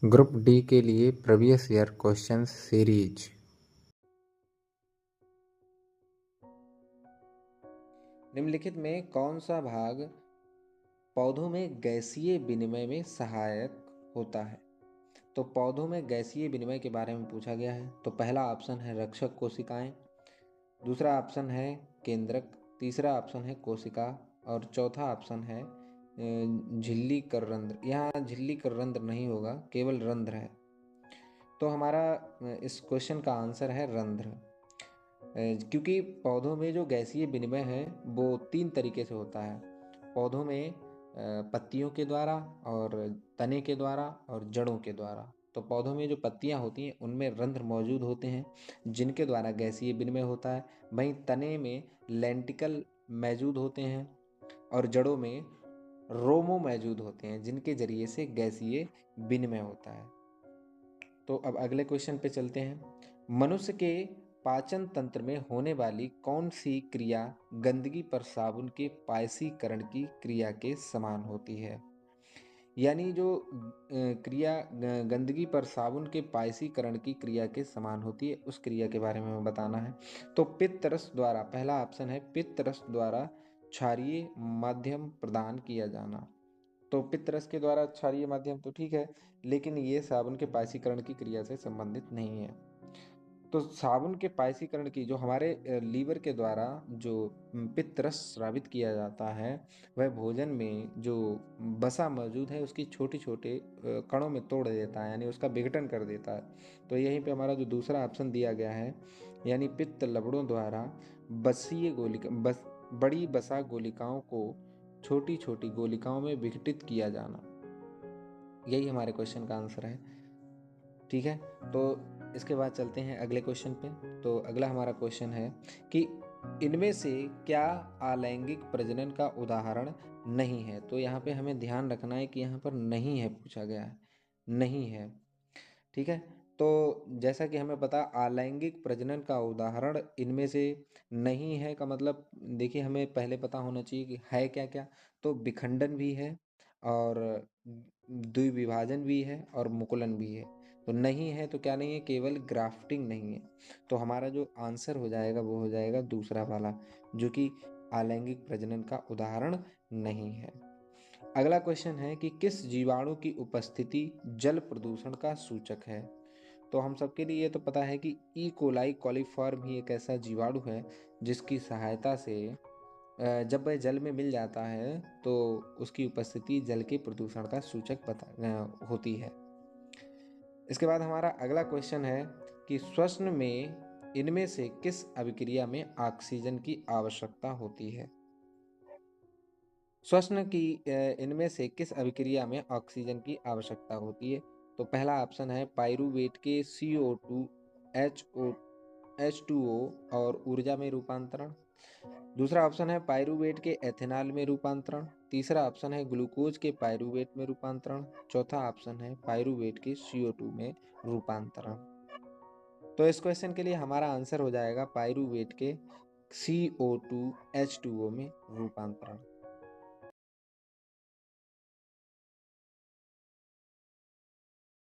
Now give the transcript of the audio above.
Group D के लिए previous year question series. निम्नलिखित में कौन सा भाग पौधों में गैसीय विनिमय में सहायक होता है? तो पौधों में गैसीय विनिमय के बारे में पूछा गया है। तो पहला ऑप्शन है रक्षक कोशिकाएं, दूसरा ऑप्शन है केंद्रक, तीसरा ऑप्शन है कोशिका और चौथा ऑप्शन है झिल्ली कर रंध्र। यहाँ झिल्ली कर रंध्र नहीं होगा, केवल रंध्र है। तो हमारा इस क्वेश्चन का आंसर है रंध्र। क्योंकि पौधों में जो गैसीय विनिमय है वो 3 तरीके से होता है। पौधों में पत्तियों के द्वारा और तने के द्वारा और जड़ों के द्वारा। तो पौधों में जो पत्तियां होती हैं उनमें रंध्र मौजूद होते हैं जिनके द्वारा गैसीय विनिमय होता है। वहीं तने में लेंटिकल मौजूद होते हैं और जड़ों में रोमो मौजूद होते हैं जिनके जरिए से गैसीय विनिमय होता है। तो अब अगले क्वेश्चन पे चलते हैं। मनुष्य के पाचन तंत्र में होने वाली कौन सी क्रिया गंदगी पर साबुन के पायसीकरण की क्रिया के समान होती है? यानी जो क्रिया गंदगी पर साबुन के पायसीकरण की क्रिया के समान होती है, उस क्रिया के बारे में हमें बताना है। तो पित्त रस द्वारा, पहला ऑप्शन है पित्त रस द्वारा क्षारीय माध्यम प्रदान किया जाना। तो पित्त रस के द्वारा क्षारीय माध्यम तो ठीक है, लेकिन ये साबुन के पायसीकरण की क्रिया से संबंधित नहीं है। तो साबुन के पायसीकरण की जो हमारे लीवर के द्वारा जो पित्त रस स्रावित किया जाता है, वह भोजन में जो वसा मौजूद है उसकी छोटे छोटे कणों में तोड़ देता है, यानी उसका विघटन कर देता है। तो यहीं पे हमारा जो दूसरा ऑप्शन दिया गया है, यानी पित्त लवणों द्वारा बसीय गोलिका बड़ी वसा गोलिकाओं को छोटी छोटी गोलिकाओं में विघटित किया जाना, यही हमारे क्वेश्चन का आंसर है। ठीक है, तो इसके बाद चलते हैं अगले क्वेश्चन पे। तो अगला हमारा क्वेश्चन है कि इनमें से क्या अलैंगिक प्रजनन का उदाहरण नहीं है? तो यहाँ पे हमें ध्यान रखना है कि यहाँ पर नहीं है पूछा गया है, नहीं है। ठीक है, तो जैसा कि हमें पता अलैंगिक प्रजनन का उदाहरण इनमें से नहीं है का मतलब, देखिए हमें पहले पता होना चाहिए कि है क्या क्या। तो विखंडन भी है और द्विविभाजन भी है और मुकुलन भी है। तो नहीं है तो क्या नहीं है, केवल ग्राफ्टिंग नहीं है। तो हमारा जो आंसर हो जाएगा वो हो जाएगा दूसरा वाला, जो कि अलैंगिक प्रजनन का उदाहरण नहीं है। अगला क्वेश्चन है कि किस जीवाणु की उपस्थिति जल प्रदूषण का सूचक है? तो हम सबके लिए ये तो पता है कि ई कोलाई कॉलीफॉर्म ही एक ऐसा जीवाणु है जिसकी सहायता से जब वह जल में मिल जाता है तो उसकी उपस्थिति जल के प्रदूषण का सूचक होती है। इसके बाद हमारा अगला क्वेश्चन है कि श्वसन में इनमें से किस अभिक्रिया में ऑक्सीजन की आवश्यकता होती है? श्वसन की इनमें से किस अभिक्रिया में ऑक्सीजन की आवश्यकता होती है? तो पहला ऑप्शन है पाइरूवेट के CO2 H2O और ऊर्जा में रूपांतरण, दूसरा ऑप्शन है पाइरूवेट के एथेनॉल में रूपांतरण, तीसरा ऑप्शन है ग्लूकोज के पाइरूवेट में रूपांतरण, चौथा ऑप्शन है पाइरूवेट के CO2 में रूपांतरण। तो इस क्वेश्चन के लिए हमारा आंसर हो जाएगा पाइरूवेट के CO2 H2O में रूपांतरण।